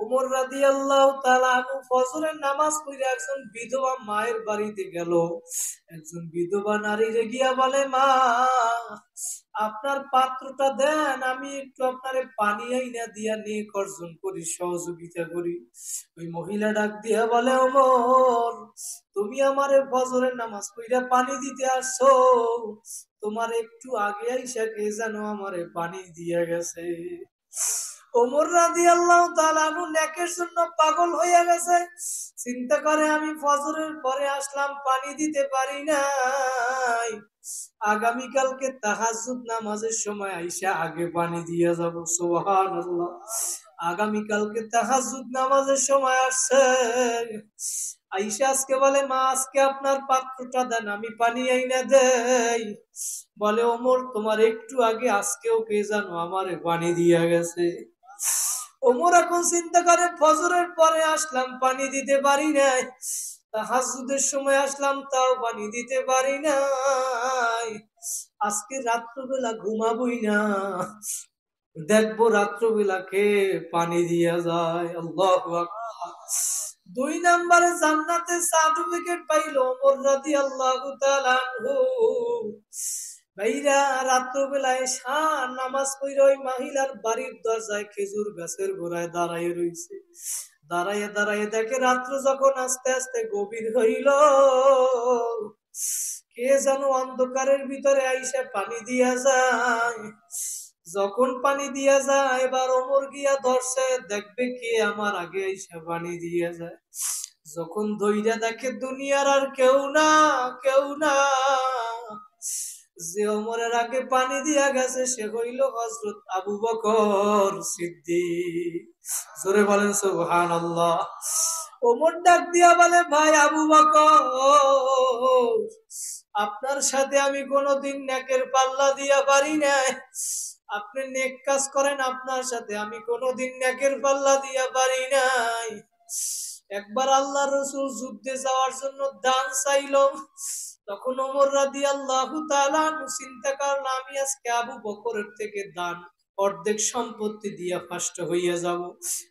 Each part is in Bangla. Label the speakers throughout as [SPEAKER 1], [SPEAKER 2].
[SPEAKER 1] ওমর রাদিয়াল্লাহু তাআলা আনহু ফজরের নামাজ পড়ে একজন বিধবা মায়ের বাড়িতে গেল। একজন বিধবা নারীরে গিয়া বলে, মা, আপনার পাত্রটা দেন, আমি একটু আপনারে পানি আইনা দিয়া নিয়ে অর্জন করি, সহযোগিতা করি। ওই মহিলা ডাক দিয়া বলে, ওমর, তুমি আমারে ফজরের নামাজ পড়িয়া পানি দিতে আসছো, তোমার একটু আগে আইসা কে জানো আমারে পানি দিয়া গেছে। ওমর রাদিয়াল্লাহু তাআলা আনহু নেকের জন্য পাগল হয়ে গেছে। চিন্তা করে, আমি ফজরের পরে আসলাম, পানি দিতে পারি নাই, আগামীকালকে তাহাজ্জুদ নামাজের সময় আইসা আগে পানি দিয়ে যাব। সুবহানাল্লাহ। আগামীকালকে তাহাজ্জুদ নামাজের সময় আসছে, আইসা আজকে বলে, মা, আজকে আপনার পাত্রটা দেন, আমি পানি আইনা দেই। বলে, ওমর, তোমার একটু আগে আজকেও কে জানো আমারে পানি দিয়া গেছে। ওমর এখন চিন্তা করে, ফজরের পরে আসলাম, পানি দিতে পারি নাই, তাহাজ্জুদের সময় আসলাম, তাও পানি দিতে পারি নাই, আজকে রাত্রবেলা ঘুমাবই না, দেখবো রাত্রবেলা কে পানি দিয়া যায়। আল্লাহু আকবার। 2 নম্বরে জান্নাতে সার্টিফিকেট পাইল ওমর রাদিয়াল্লাহু তাআলা আনহু। ভাইরা, রাত্রবেলায় নামাজ পড়ে ওই মহিলার বাড়ির দরজায় খেজুর গাছের গোড়ায় দাঁড়ায় রইছে। দাঁড়াইয়া দাঁড়াইয়া দেখে, রাত্র যখন আস্তে আস্তে গভীর হইল, কে যেন অন্ধকারের ভিতরে আইসা পানি দিয়া যায়। যখন পানি দিয়া যায়, এবার ওমর গিয়া ধরছে, দেখবে কে আমার আগে আইসা পানি দিয়া যায়। যখন ধইরা দেখে, দুনিয়ার আর কেউ না, কেউ না, যে ওমরের আগে পানি দিয়া গেছে সে হইল হযরত আবু বকর সিদ্দিক। জোরে বলেন সুবহানাল্লাহ। ওমর ডাক দিয়া বলে, ভাই আবু বকর, আপনার সাথে আমি কোনোদিন নেকের পাল্লা দিয়া পারি নাই, আপনি নেক কাজ করেন, আপনার সাথে আমি কোনোদিন নেকের পাল্লা দিয়া পারি নাই। একবার আল্লাহ রাসূল যুদ্ধে যাওয়ার জন্য দান চাইল, তখন ওমর রাদিয়াল্লাহু তাআলা চিন্তা করল, আমি আজকে আবু বকরের থেকে দান অর্ধেক সম্পত্তি দিয়া ফাষ্ট হইয়া যাব,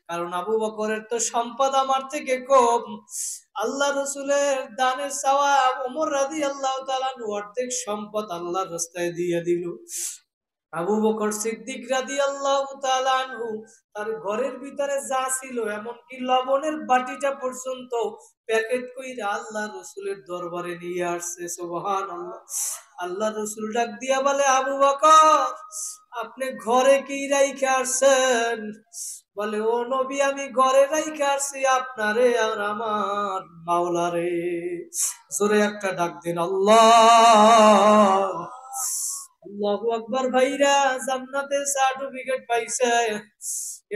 [SPEAKER 1] কারণ আবু বকরের তো সম্পদ আমার থেকে কম। আল্লাহ রাসূলের দানের চাওয়া ওমর রাদিয়াল্লাহু তাআলা অর্ধেক সম্পদ আল্লাহর রাস্তায় দিয়ে দিল। আবু বকর সিদ্দিক রাদিয়াল্লাহু তাআলা আনহু তার ঘরের ভিতরে যা ছিল, এমনকি লবণের বাটিটা পর্যন্ত প্যাকেট কইরা আল্লাহ রাসূলের দরবারে নিয়ে আসছে। সুবহানাল্লাহ। আল্লাহ রাসূল ডাক দিয়া বলে, আবু বকর, আপনি ঘরে কি রাইখা আসছেন? বলে, ও নবী, আমি ঘরে রাইখা আসছি আপনারে আর আমার মাওলারে। জোরে একটা ডাক দিন, আল্লাহ। আল্লাহু আকবার। ভাইরা, জান্নাতের সার্টিফিকেট পাইছে।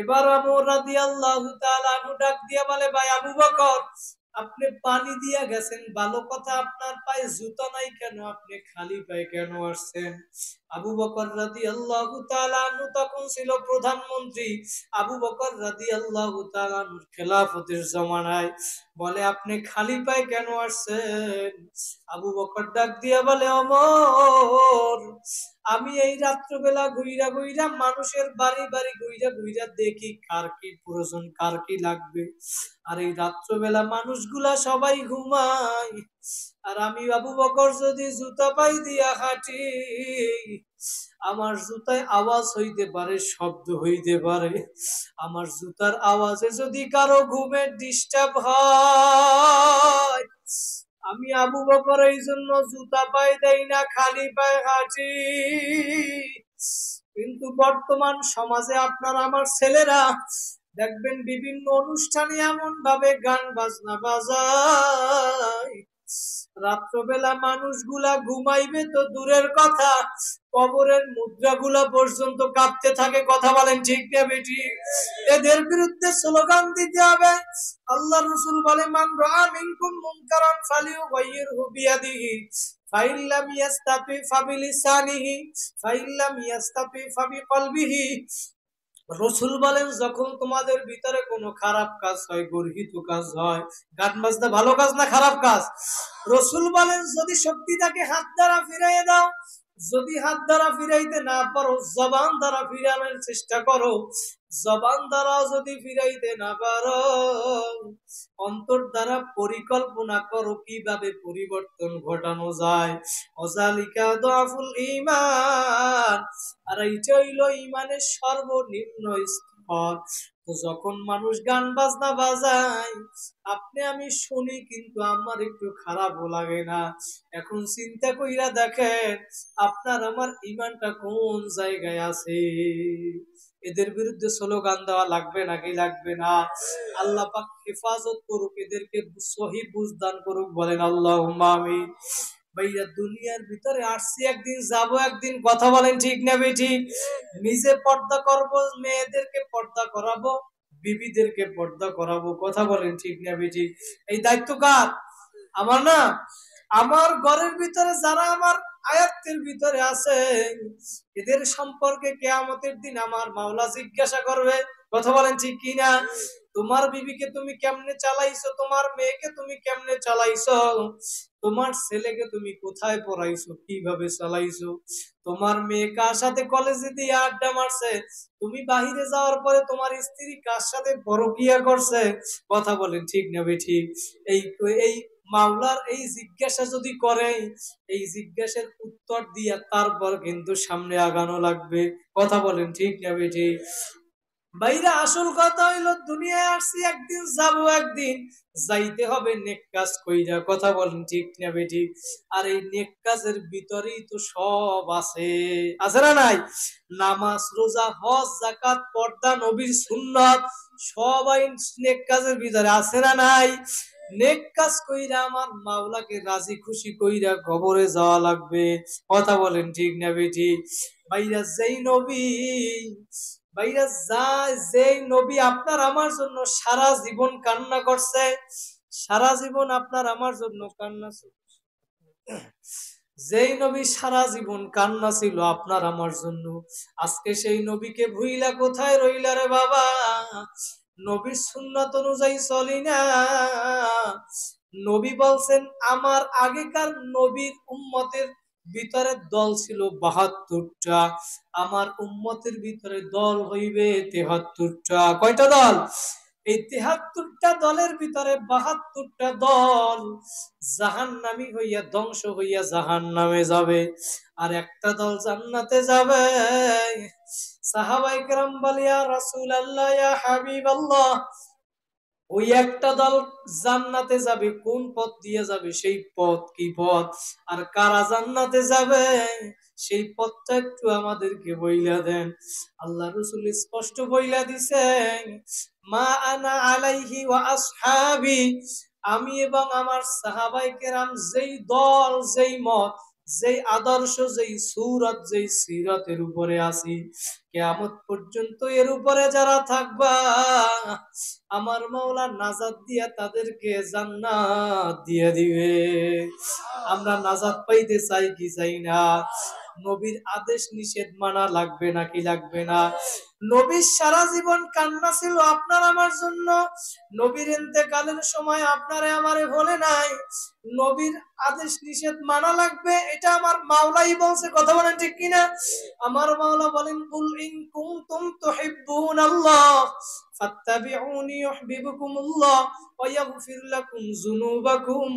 [SPEAKER 1] এবার ওমর রাদিয়াল্লাহু তাআলা আনহু ডাক দিয়া বলে, ভাই আবু বকর, আপনি পানি দিয়া গেছেন ভালো কথা, আপনার পায়ে জুতা নাই কেন, আপনি খালি পায়ে কেন আসছেন? আবু বকর রাদিয়াল্লাহু তাআলা আনহু তখন ছিল প্রধানমন্ত্রী। আবু বকর রাদিয়াল্লাহু তাআলা আনহুর খেলাফতের জমানায়। বলে, আপনি খালি পায়ে কেন আসছেন? আবু বকর ডাক দিয়া বলে, ওমর, আমি এই রাত্রবেলা ঘুইরা ঘুইরা মানুষের বাড়ি বাড়ি ঘুইরা ঘুইরা দেখি কার কি প্রয়োজন, কার কি লাগবে। আর এই রাত্রবেলা মানুষগুলা সবাই ঘুমায়, আর আমি আবু বকর যদি জুতা পাই দিয়া হাঁটি, আমার জুতায় আওয়াজ হইতে পারে, শব্দ হইতে পারে। আমার জুতার আওয়াজে যদি কারো ঘুমের ডিস্টার্ব হয়, আমি আবু বকর এই জন্য জুতা পায়ে দেই না, খালি পায়ে হাঁটি। কিন্তু বর্তমান সমাজে আপনার আমার ছেলেরা দেখবেন বিভিন্ন অনুষ্ঠানে এমন ভাবে গান বাজনা বাজায়, রাত্রবেলা মানুষগুলা ঘুমাইবে তো দূরের কথা, কবরের মুদ্রাগুলা পর্যন্ত কাঁপতে থাকে। কথা বলেন ঠিক না বেটি? এদের বিরুদ্ধে স্লোগান দিতে হবে। আল্লাহ রাসূল বলে, মান রাআ মিনকুম মুনকারান ফালিয়ুগাইয়িরহু বিয়াদিহি ফাইন লাম ইয়াস্তাতি ফাবিলিসানিহি ফাইন লাম ইয়াস্তাতি ফাবিকলবিহি। রাসূল বলেন, যখন তোমাদের ভিতরে কোনো খারাপ কাজ হয়, গর্হিত কাজ হয়, গান বাজনা ভালো কাজ না খারাপ কাজ? রাসূল বলেন, যদি শক্তি থাকে হাত দ্বারা ফিরাইয়ে দাও, যদি হাত দ্বারা ফিরাইতে না পারো জবান দ্বারা ফিরানোর চেষ্টা করো। জবান দ্বারা যদি ফিরাইতে না পারো, অন্তর দ্বারা পরিকল্পনা করো কিভাবে পরিবর্তন ঘটানো যায়। অজালিকা দাফুল ঈমান, আর এইটা হইল ঈমানের সর্বনিম্ন স্তর। তো যখন মানুষ গান বাজনা বাজায়, আপনি আমি শুনি, কিন্তু আমার একটু খারাপও লাগে না। এখন চিন্তা কইরা দেখেন আপনার আমার ঈমানটা কোন জায়গায় আছে। এদের বিরুদ্ধে স্লোগান দেওয়া লাগবে নাকি লাগবে না? আল্লাহ পাক হেফাজত করুক, এদেরকে সহি বুঝ দান করুক, বলেন আল্লাহুম্মা আমিন। ভাইয়া দুনিয়ার ভিতরে আসছি একদিন, যাব একদিন, কথা বলেন ঠিক না বেঠিক? নিজে পর্দা করব, মেয়েদেরকে পর্দা করাবো, বিবিদেরকে পর্দা করাবো, কথা বলেন ঠিক না বেঠিক? এই দায়িত্ব কার? আমার না? আমার ঘরের ভিতরে যারা আমার আয়াতের ভিতরে আছে, এদের সম্পর্কে কিয়ামতের দিন আমার মাওলা জিজ্ঞাসা করবে, কথা বলেন ঠিক কিনা? তোমার বিবিকে তুমি কেমনে চালাইছো, তোমার মেয়েকে তুমি কেমনে চালাইছো, তোমার ছেলেকে তুমি কোথায় পড়াইছো, কিভাবে চালাইছো, তোমার মেয়ে কার সাথে কলেজে দিয়ে আড্ডা মারছে, তুমি বাহিরে যাওয়ার পরে তোমার স্ত্রী কার সাথে পরকিয়া করছে, কথা বলেন ঠিক না বেঠিক? এই এই মাওলার এই জিজ্ঞাসা যদি করে, এই জিজ্ঞাসার উত্তর দিয়া তারপর কিন্তু সামনে আগানো লাগবে, কথা বলেন ঠিক না বেঠিক? ভাইরা আসল কথা হইলো দুনিয়ায় আসছি একদিন, যাব একদিন, যাইতে হবে নেক কাজ কইরা, কথা বলেন ঠিক না বেঠিক? আর এই নেক কাজের ভিতরেই তো সব আছে, আছে না নাই? নামাজ, রোজা, হজ, যাকাত, পর্দা, নবীর সুন্নাত, সবাই নেক কাজের ভিতরে আছে না নাই? নেক কাজ কইরা আমার মাওলাকে রাজি খুশি কইরা কবরে যাওয়া লাগবে, কথা বলেন ঠিক না বেঠিক? ভাইরা যেই নবী, ভাইরা যায় যেই নবী আপনার আমার জন্য সারা জীবন কান্না করছে, সারা জীবন আপনার আমার জন্য কান্না, যেই নবী সারা জীবন কান্না ছিল আপনার আমার জন্য, আজকে সেই নবীকে ভুইলা কোথায় রইলা রে বাবা? নবীর সুন্নাত অনুযায়ী চলি না। নবী বলছেন আমার আগেকার নবীর উম্মতের ভিতরে দল ছিল ৭২টা, আমার উম্মতের ভিতরে দল হইবে ৭৩টা। কয়টা দল? এই ৭৩টা দলের ভিতরে ৭২টা দল জাহান্নামী হইয়া ধ্বংস হইয়া জাহান্নামে যাবে, আর একটা দল জান্নাতে যাবে। সাহাবায়ে কেরাম বলে, ইয়া রাসূলুল্লাহ, ইয়া হাবিবাল্লাহ, ওই একটা দল জান্নাতে যাবে, কোন পথ দিয়ে যাবে, সেই পথ কি পথ, আর কারা জান্নাতে যাবে সেই পথটা একটু আমাদেরকে বইলা দেন। আল্লাহ রাসূল স্পষ্ট বইলা দিছেন, মা আনা আলাইহি ওয়া আসহাবি, আমি এবং আমার সাহাবায়ে কেরাম যেই দল, যেই মত, যেই আদর্শ, যেই সূরত, যেই সিরাতের উপরে আছি, কিয়ামত পর্যন্ত এর উপরে যারা থাকবা, আমার মাওলা নাজাত দিয়া তাদেরকে জান্নাত দিয়ে দিবে। আমরা নাজাত পাইতে চাই কি চাই না? নবীর আদেশ নিষেধ মানা লাগবে নাকি লাগবে না? নবীর সারা জীবন কান্না ছিল আপনার আমার জন্য, নবীর ইন্তেকালের সময় আপনারে আমারে বলে নাই নবীর আদেশ নিষেধ মানা লাগবে, এটা আমার মাওলাই বলছে, কথা বলেন ঠিক কিনা? আমার মাওলা বলেন, কুল ইন কুনতুম তুহিব্বুনাল্লাহ ফাত্তাবিউনি ইউহিব্বুকুমুল্লাহ ওয়া ইয়াগফির লাকুম যুনুবাকুম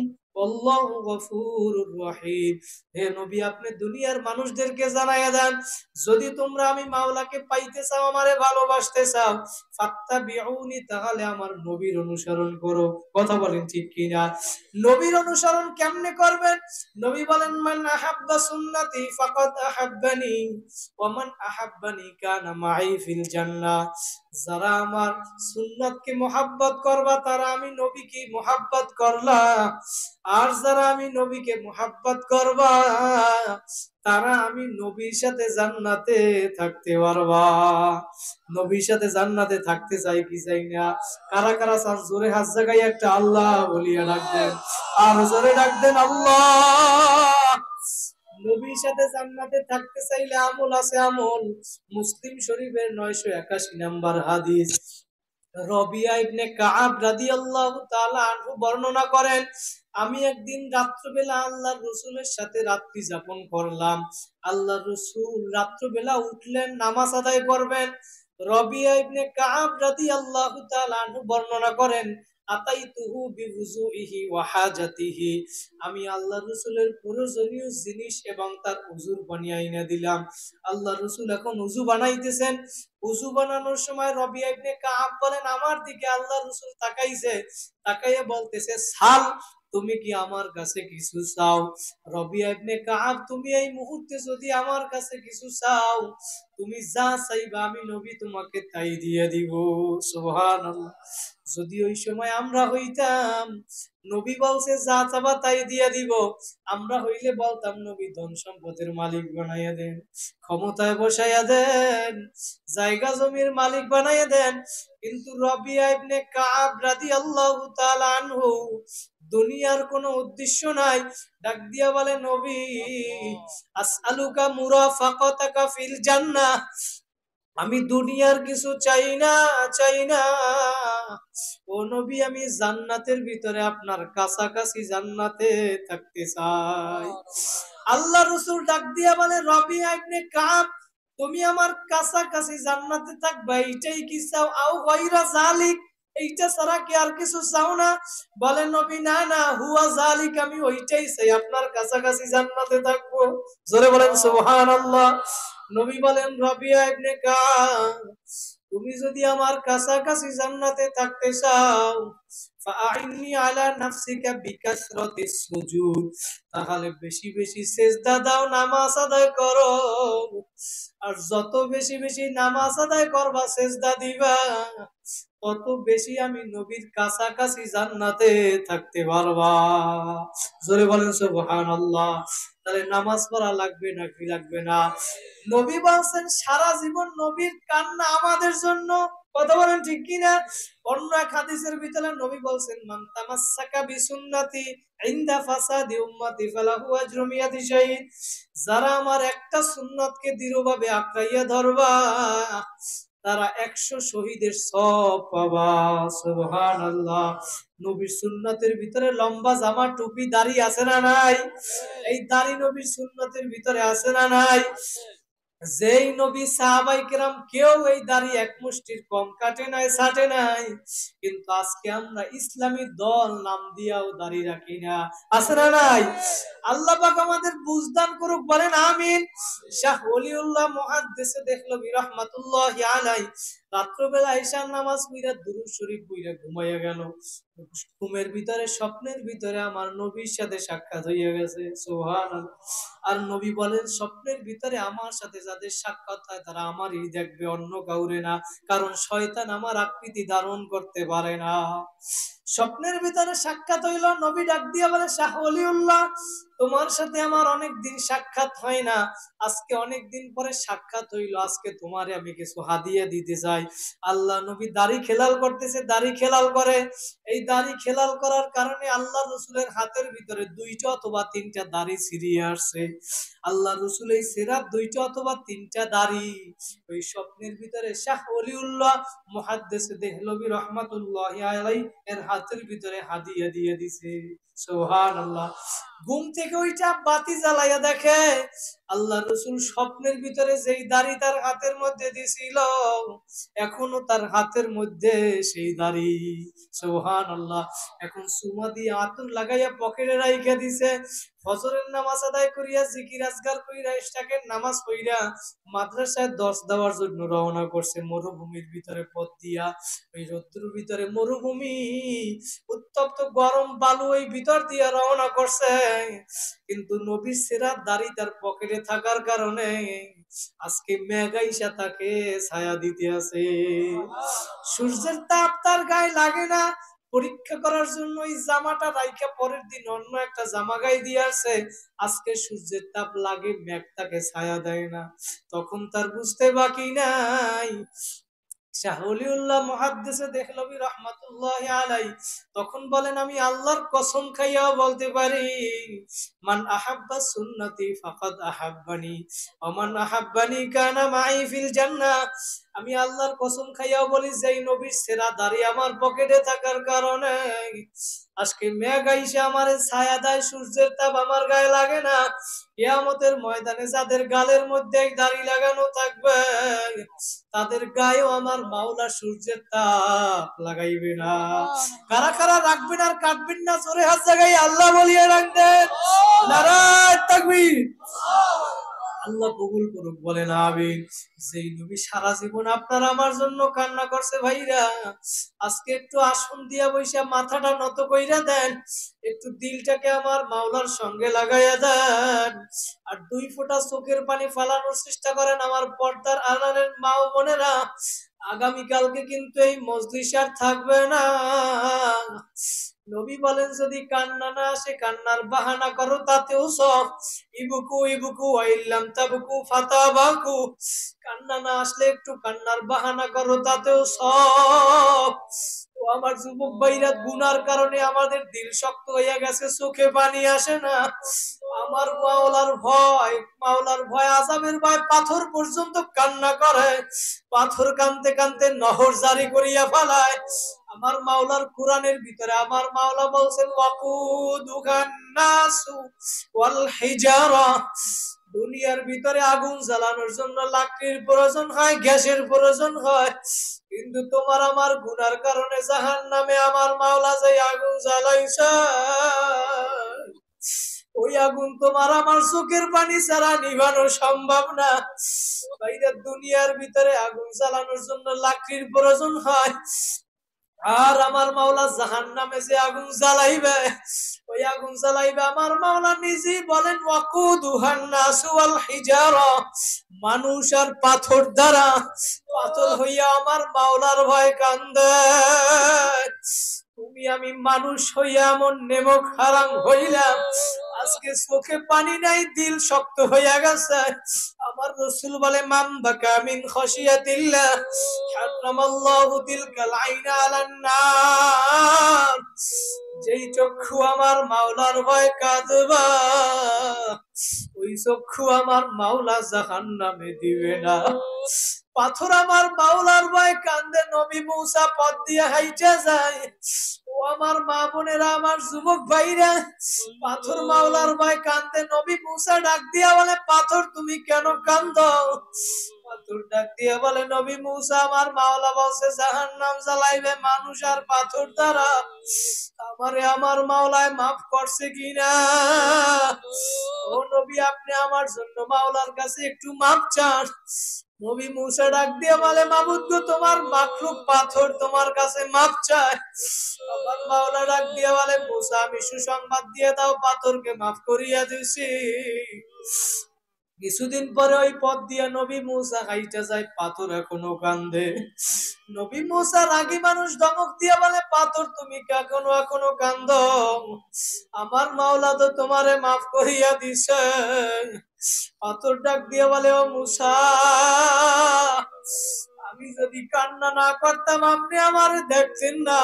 [SPEAKER 1] আল্লাহু গফুরুর রহিম। হে নবী, আপনি দুনিয়ার মানুষদেরকে জানাইয়া দেন, যদি তোমরা আমি মাওলাকে পাইতে চাও, আমারে ভালোবাসতে চাও, ফাত্তাবিউনি, তাহলে আমার নবীর অনুসরণ করো, কথা বলেন ঠিক কিনা? নবীর অনুসরণ কেমনে করবেন? নবী বলেন, মান আহাব্বা সুন্নতি ফাকাদ আহাব্বানি ওয়া মান আহাব্বানি কানা মাই ফিল জান্নাহ। যারা আমার সুন্নাতকে মুহাব্বত করবা, তারা আমি নবীকে মুহাব্বত করলা, আর যারা আমি নবীকে মুহাব্বত করবা, তারা আমি নবীর সাথে জান্নাতে থাকতে পারবা। নবীর সাথে জান্নাতে থাকতে চাই কি চাই না? কারা কারা চান জোরে হাত জাগাই একটা আল্লাহ বলিয়া ডাকবেন, আর জোরে ডাকবেন আল্লাহ। নবীর সাথে জান্নাতে থাকতে চাইলে আমল আছে, আমল। মুসলিম শরীফের 981 নাম্বার হাদিস, রবিয়া ইবনে কাআব রাদিয়াল্লাহু তাআলা আনহু বর্ণনা করেন, আমি একদিন রাত্রিবেলা আল্লাহর রাসূলের সাথে রাত্রি যাপন করলাম। আল্লাহর রাসূল রাত্রিবেলা উঠলেন, নামাজ আদায় করবেন, রবিয়া ইবনে কাব রাদিয়াল্লাহু তাআলা আনহু বর্ণনা করেন, আতাইতুহু বিউযুইহি ওয়া হাজাতিহি, আমি আল্লাহর রাসূলের প্রয়োজনীয় জিনিস এবং তার উযুর বানিয়ে এনে দিলাম। আল্লাহর রাসূল এখন উযু বানাইতেছেন। উযু বানানোর সময় রবিয়া ইবনে কাব বলেন, আমার দিকে আল্লাহর রাসূল তাকাইছে, তাকাইয়া বলতেছে, সাল, তুমি কি আমার কাছে কিছু চাও? রবিয়া ইবনে কাব, তুমি এই মুহূর্তে যদি আমার কাছে কিছু চাও, তুমি যা চাইবা আমি নবী তোমাকে তাই দিয়ে দিব। সুবহানাল্লাহ। যদি ওই সময় আমরা হইতাম, নবী বলছে যা চাবা তাই দিয়ে দিব, আমরা হইলে বলতাম নবী ধন সম্পদের মালিক বানাইয়া দেন, ক্ষমতায় বসাইয়া দেন, জায়গা জমির মালিক বানাইয়া দেন। কিন্তু রবিয়া ইবনে কাব রাদিয়াল্লাহু তাআলা আনহু দুনিয়ার কোনো উদ্দেশ্য নাই, ডাক দিয়া বলে, নবী, আসআলুকা মুরাফাকাতাকা ফিল জান্নাহ, আমি দুনিয়ার কিছু চাই না, চাই না। ও নবী, আমি জান্নাতের ভিতরে আপনার কাছাকাছি জান্নাতে থাকতে চাই। আল্লাহ রাসূল ডাক দিয়া বলে, রবিয়া ইবনে কাব, তুমি আমার কাছাকাছি জান্নাতে থাকবা, এইটাই কি চাও? আও গায়রা যালিক, এইটা ছাড়া কি আর কিছু চাও না? বলে নবী, না না, হুয়া যালিক, আমি ওইটাই চাই, আপনার কাছাকাছি জান্নাতে থাকবো। জোরে বলেন সুবহানাল্লাহ। নবী বলেন, রবিয়া ইবনে কাব, তুমি যদি আমার কাছাকাছি জান্নাতে থাকতে চাও, ফাআইনি আলা নাফসিকা বিকাসরাতিস সুজুদ, তাহলে বেশি বেশি সিজদা দাও, নামাজ আদায় করো। আর যত বেশি বেশি নামাজ আদায় করবা, সিজদা দিবা, তত বেশি আমি নবীর কাছাকাছি জান্নাতে থাকতে পারবা। জোরে বলেন সুবহানাল্লাহ। তাহলে নামাজ পড়া লাগবে নাকি লাগবে না? নবী বলছেন সারা জীবন নবীর কান্না আমাদের জন্য। কথা বলেন ঠিক কিনা? অন্য এক হাদিসের ভিতরে নবী বলছেন, মান তামাসসাকা বিসুন্নতি ইনদা ফাসাদি উম্মতি ফালাহু আজরু মিয়াতি শাহীদ, যারা আমার একটা সুন্নতকে দৃঢ়ভাবে আঁকড়াইয়া ধরবা, তারা 100 শহীদের সওয়াব পাবা। সুবহানাল্লাহ। নবীর সুন্নতের ভিতরে লম্বা জামা, টুপি, দাড়ি আছে না নাই? এই দাড়ি নবীর সুন্নতের ভিতরে আছে না নাই? যেই নবী সাহাবাই কেরাম কেউ এই দাড়ি এক মুষ্টির কম কাটে নাই, ছাটে নাই, কিন্তু আজকে আমরা ইসলামী দল নাম দিয়াও দাড়ি রাখি না। আছে না নাই? আল্লাহ পাক আমাদের বুঝদান করুক, বলেন আমিন। শাহ ওলিউল্লাহ মুহাদ্দিসে দেহলভী রাহমাতুল্লাহি আলাইহি রাত্রবেলা ঈশার নামাজ পড়া দুরূদ শরীফ পড়া ঘুমাইয়া গেল। ঘুমের ভিতরে, স্বপ্নের ভিতরে আমার নবীর সাথে সাক্ষাৎ হইয়া গেছে। সুবহানাল্লাহ। আর নবী বলেন, স্বপ্নের ভিতরে আমার সাথে যাদের সাক্ষাৎ হয় তারা আমারই দেখবে, অন্য কাউরে না, কারণ শয়তান আমার আকৃতি ধারণ করতে পারে না। স্বপ্নের ভিতরে সাক্ষাৎ হইল, নবী ডাক দিয়া বলে, শাহ ওলিউল্লাহ, তোমার সাথে আমার অনেক দিন সাক্ষাৎ হয় না, আজকে অনেক দিন পরে সাক্ষাৎ হইল, আজকে তোমারে আমি কিছু হাদিয়া দিতে চাই। আল্লাহ নবী দাড়ি খেলাল করতেছে, দাড়ি খেলাল করে। এই দাড়ি খেলাল করার কারণে আল্লাহ রসুলের হাতের ভিতরে 2টা অথবা 3টা দাড়ি ছিঁড়িয়ে আসছে। আল্লাহ রসুল এই সেরা 2টা অথবা 3টা দাড়ি ওই স্বপ্নের ভিতরে শাহ ওলিউল্লাহ মুহাদ্দিস দেহলভী রাহমাতুল্লাহি আলাইহি এর হাতের ভিতরে হাদিয়া দিয়ে দিছে। সুবহানাল্লাহ। ঘুম থেকে ওইটা বাতি জ্বালাইয়া দেখে আল্লাহ রসুল স্বপ্নের ভিতরে যেই দাড়ি তার হাতের মধ্যে দিছিল, এখনো তার হাতের মধ্যে সেই দাড়ি। সুবহানাল্লাহ। এখন সুমা দিয়ে আতর লাগাইয়া পকেটে রাইখা দিছে। ফজরের নামাজ আদায় করিয়া, জিকির আজকার কইরা, ইশরাকের নামাজ পড়িয়া মাদ্রাসায় দর্স দেওয়ার জন্য রওনা করছে মরুভূমির ভিতরে পথ দিয়া। ওই রৌদ্রের ভিতরে মরুভূমি, উত্তপ্ত গরম বালু, ওই ভিতর দিয়া রওনা করছে। কিন্তু নবীর সেরা দাড়ি তার পকেটে থাকার কারণে আজকে মেঘাইসা তাকে ছায়া দিতে আছে। সূর্যের তাপ তার গায়ে লাগে না। পরীক্ষা করার জন্য এই জামাটা রাইখা পরের দিন অন্য একটা জামা গায়ে দিয়ে আসে। আজকে সূর্যের তাপ লাগে, মেঘ তাকে ছায়া দেয় না। তখন তার বুঝতে বাকি নাই। শাহ ওলিউল্লাহ মুহাদ্দিসে দেহলভী রাহমাতুল্লাহি আলাইহি তখন বলেন, আমি আল্লাহর কসম খাইয়াও বলতে পারি, মান আহাব্বা সুন্নতি ফাকাদ আহাব্বানি ওয়া মান আহাব্বানি কানা মাই ফিল জান্নাহ। আমি আল্লাহর কসম খাইয়াও বলি যেই নবীর সেরা দাড়ি আমার পকেটে থাকার কারণে আজকে মেঘ আইসে আমার ছায়া দেয়, সূর্যের তাপ আমার গায়ে লাগে না। কিয়ামতের ময়দানে যাদের গালের মধ্যে দাড়ি লাগানো থাকবে তাদের গায়েও আমার মাওলা সূর্যের তাপ লাগাইবে না। কারা কারা রাখবেন আর কাটবেন না, জোরে হাত জায়গায় আল্লাহ বলিয়ে রাখবেন। নারায়ে তাকবীর। আল্লাহ কবুল করুক, বলেন আমিন। যেই নবী সারা জীবন আপনারা আমার জন্য কান্না করছে ভাইরা, আজকে একটু আসন দিয়া বইসা মাথাটা নত কইরা দেন, একটু দিলটাকে আমার মাওলার সঙ্গে লাগাইয়া দেন, আর 2 ফোঁটা চোখের পানি ফালানোর চেষ্টা করেন আমার পর্দার আড়ালের মা ও বোনেরা। আগামীকালকে কিন্তু এই মজলিস আর থাকবে না। নবী বলেন যদি কান্না না আসে কান্নার বাহানা করো তাতেও সব। ইবুকু ইবুকু আইল্লাম তাবুকু ফাতাবাকু, কান্না না আসলে একটু কান্নার বাহানা করো তাতেও সব। ও আমার যুবক ভাইরা, গুনার কারণে আমাদের দিল শক্ত হইয়া গেছে, চোখে পানি আসে না। আমার মাওলার ভয় আযাবের ভয় পাথর পর্যন্ত কান্না করে, পাথর কানতে কানতে নহর জারি করিয়া ফেলায়। আমার মাওলার কোরআনের ভিতরে আমার মাওলা বলছেন ওয়াকুদুহান নাসু ওয়াল হিজারা, দুনিয়ার ভিতরে আগুন জ্বালানোর জন্য লাকড়ির প্রয়োজন হয়, গ্যাসের প্রয়োজন হয়, কিন্তু তোমার আমার গুনার কারণে জাহান্নামে আমার মাওলা যে আগুন জ্বালাইছে, ওই আগুন তোমার আমার চোখের পানি ছাড়া নিভানো সম্ভব না। বাইরে দুনিয়ার ভিতরে আগুন জ্বালানোর জন্য লাকড়ির প্রয়োজন হয়, আর আমার মাওলা জাহান্নামে যে আগুন জ্বালাইবে, ওই আগুন জ্বালাইবে আমার মাওলা নিজেই বলেন ওয়াকুদুহান নাসু ওয়াল হিজারা, মানুষ আর পাথর দ্বারা। পাথর হইয়া আমার মাওলার ভয় কান্দে। তুমি আমি মানুষ হইয়া এমন নেমক হারাম হইলাম, আজকে চোখে পানি নাই, দিল শক্ত হইয়া গেছে। আমার রাসূল বলে মান বাকা মিন খাশিয়াতিল্লাহ হারামাল্লাহু তিলকাল আইনা আলান নার, যেই চক্ষু আমার মাওলার ভয় কাঁদবা, ওই চক্ষু আমার মাওলা জাহান্নামে দিবে না। পাথর আমার মাওলার ভয় কান্দে, নবী মুসা পথ দিয়ে হাইটা যায়। ও আমার মা বোনেরা, আমার যুবক ভাইরা, পাথর মাওলার ভয় কান্দে, নবী মুসা ডাক দিয়া বলে পাথর তুমি কেন কান্দো? পাথর ডাক দিয়া বলে নবী মুসা, আমার মাওলা বলছে জাহান্নাম জ্বালাইবে মানুষ আর পাথর দ্বারা, আমারে আমার মাওলায় মাফ করছে কিনা? ও নবী, আপনি আমার জন্য মাওলার কাছে একটু মাফ চান। নবী মুসা ডাক দিয়ে বলে মাবুদ গো, তোমার মাখলুক পাথর তোমার কাছে মাফ চায়। আমার মাওলা ডাক দিয়ে বলে মুসা, আমি সুসংবাদ দিয়ে দাও, পাথরকে মাফ করিয়া দিছি। কিছুদিন পরে ওই পথ দিয়ে নবী মুসা হাইটা যায়, পাথর এখনো কান্দে। নবী মুসা রাগী মানুষ, ধমক দিয়ে বলে পাথর তুমি এখনো কান্দো? আমার মাওলা তো তোমারে মাফ করিয়া দিছে। পাথর ডাক দিয়ে বলে ও মুসা, আমি যদি কান্না না করতাম আপনি আমারে দেখতেন না,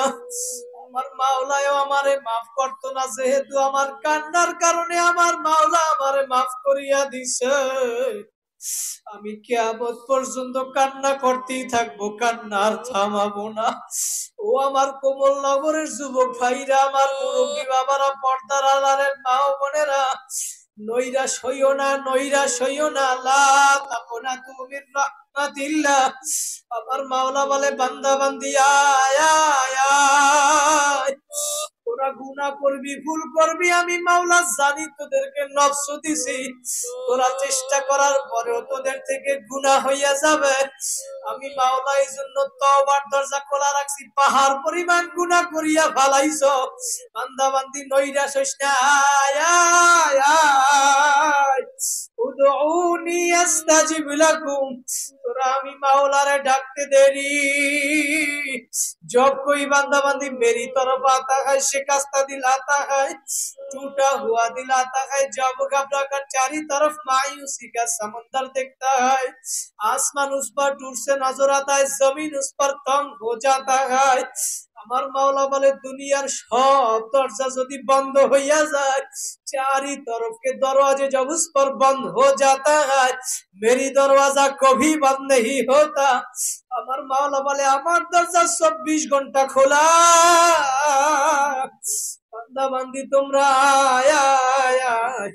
[SPEAKER 1] আমার মাওলাও আমারে মাফ করতো না, যেহেতু আমার কান্নার কারণে আমার মাওলা আমারে মাফ করিয়া দিছে। আমি কিয়ামত পর্যন্ত কান্না করতেই থাকবো, কান্না আর থামাবো না। ও আমার কোমল নগরের যুবক ভাইরা, আমার মুরব্বী বাবারা, পর্দার আড়ালের মা ও বোনেরা, নৈরাশ হইও না, নৈরাশ হইও না, লা তাকুনাতু মির রাহমাতিল্লাহ। আমার মাওলা বলে বান্দা বান্দি আয় আয় আয়, তোরা গুনাহ করবি, ভুল করবি, আমি মাওলা জানি তোদেরকে নফস দিছি, তোরা চেষ্টা করার পরেও তোদের থেকে গুনাহ হইয়া যাবে। আমি মাওলা এই জন্য তওবার দরজা খোলা রাখছি, পাহাড় পরিমাণ গুনাহ করিয়া ফেলাইছো। বান্দা বান্দি নৈরাশ হইস না, আয় আয় আয়, উদউনি আস্তাজিব লাকুম, তোরা আমি মাওলারে ডাকতে দেরি। जब कोई बंदा बंदी मेरी तरफ आता है शिकस्त दिल आता है, टूटा हुआ दिल आता है, जब घबरा कर चारी तरफ मायूसी का समंदर देखता है, आसमान उस पर दूर से नजर आता है, जमीन उस पर तंग हो जाता है। আমার মাওলা বলে দুনিয়ার সব দরজা যদি বন্ধ হইয়া যায়, চারি तरफ के दरवाजे जब उस पर बंद हो जाता है, मेरी दरवाजा कभी बंद नहीं होता। আমার মাওলা বলে আমার দরজা 24 ঘন্টা খোলা। বান্দা বান্দি তোমরা আয় আয় আয়।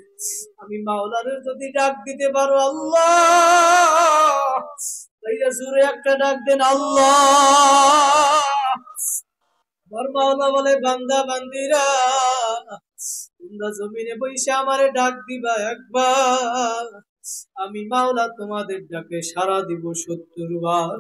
[SPEAKER 1] আমি মাওলারে যদি ডাক দিতে পারো আল্লাহ, তাইলে জোরে একটা ডাক দেন আল্লাহ। আমার মাওলা বলে বান্দা বান্দিরা তোমরা জমিনে বইসা আমারে ডাক দিবা একবার, আমি মাওলা তোমাদের ডাকে সাড়া দিব 70 বার।